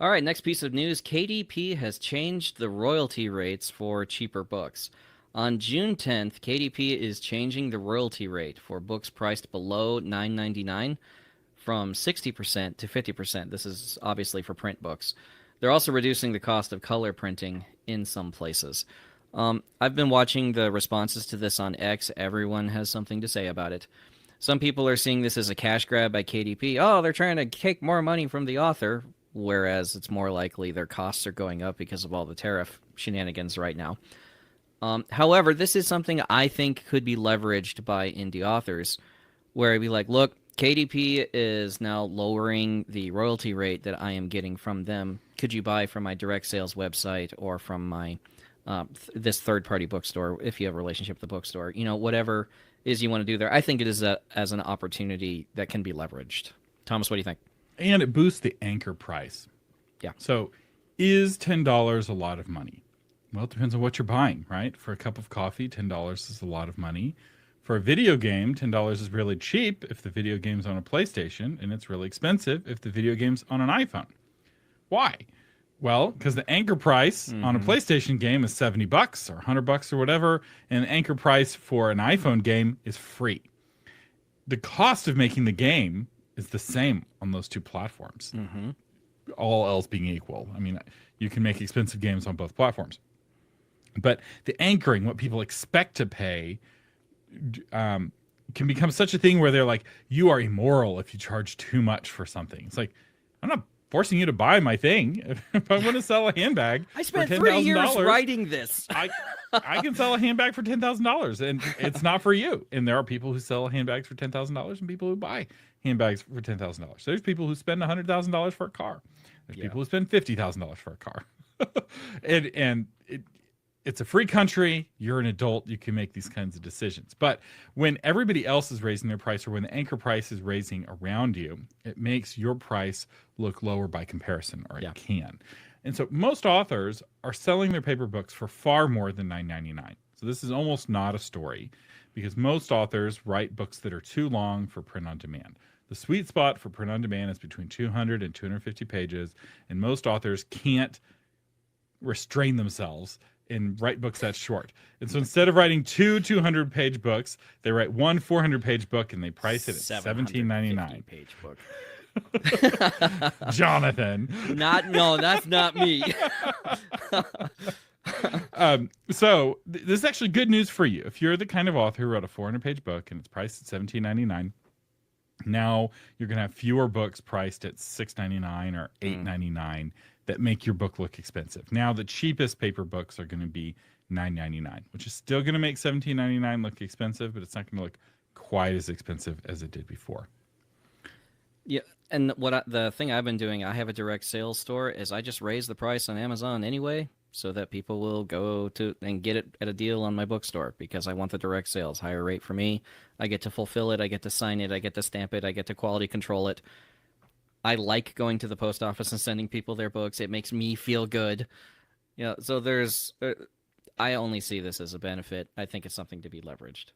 All right, next piece of news. KDP has changed the royalty rates for cheaper books. On June 10th, KDP is changing the royalty rate for books priced below $9.99 from 60% to 50%. This is obviously for print books. They're also reducing the cost of color printing in some places. I've been watching the responses to this on X. Everyone has something to say about it. Some people are seeing this as a cash grab by KDP. Oh, they're trying to take more money from the author, whereas it's more likely their costs are going up because of all the tariff shenanigans right now. However, this is something I think could be leveraged by indie authors, where it'd be like, look, KDP is now lowering the royalty rate that I am getting from them. Could you buy from my direct sales website or from my this third-party bookstore if you have a relationship with the bookstore? You know, whatever is you want to do there. I think it is as an opportunity that can be leveraged. Thomas, what do you think? And it boosts the anchor price. Yeah. So is $10 a lot of money? Well, it depends on what you're buying, right? For a cup of coffee, $10 is a lot of money. For a video game, $10 is really cheap if the video game's on a PlayStation, and it's really expensive if the video game's on an iPhone. Why? Well, because the anchor price on a PlayStation game is $70 or $100 or whatever, and the anchor price for an iPhone game is free. The cost of making the game is the same on those two platforms. All else being equal. I mean, you can make expensive games on both platforms. But the anchoring, what people expect to pay, can become such a thing where they're like, you are immoral if you charge too much for something. It's like, I'm not forcing you to buy my thing. If I want to sell a handbag, I spent for 3 years $10,000, writing this. I can sell a handbag for $10,000, and it's not for you. And there are people who sell handbags for $10,000 and people who buy handbags for $10,000. There's people who spend $100,000 for a car. There's people who spend $50,000 for a car. It's a free country. You're an adult. You can make these kinds of decisions. But when everybody else is raising their price, or when the anchor price is raising around you, it makes your price look lower by comparison, or it can. And so most authors are selling their paper books for far more than $9.99. So this is almost not a story, because most authors write books that are too long for print on demand. The sweet spot for print on demand is between 200 and 250 pages, and most authors can't restrain themselves and write books that short. And so instead of writing two 200-page books, they write one 400-page book, and they price it at $17.99. Page book. Jonathan. No, that's not me. So this is actually good news for you. If you're the kind of author who wrote a 400-page book and it's priced at $17.99, now you're going to have fewer books priced at $6.99 or $8.99 that make your book look expensive. Now the cheapest paper books are going to be $9.99, which is still going to make $17.99 look expensive, but it's not going to look quite as expensive as it did before. Yeah, and the thing I've been doing, I have a direct sales store, is I just raise the price on Amazon anyway, so that people will go to and get it at a deal on my bookstore, because I want the direct sales. Higher rate for me. I get to fulfill it. I get to sign it. I get to stamp it. I get to quality control it. I like going to the post office and sending people their books. It makes me feel good. So I only see this as a benefit. I think it's something to be leveraged.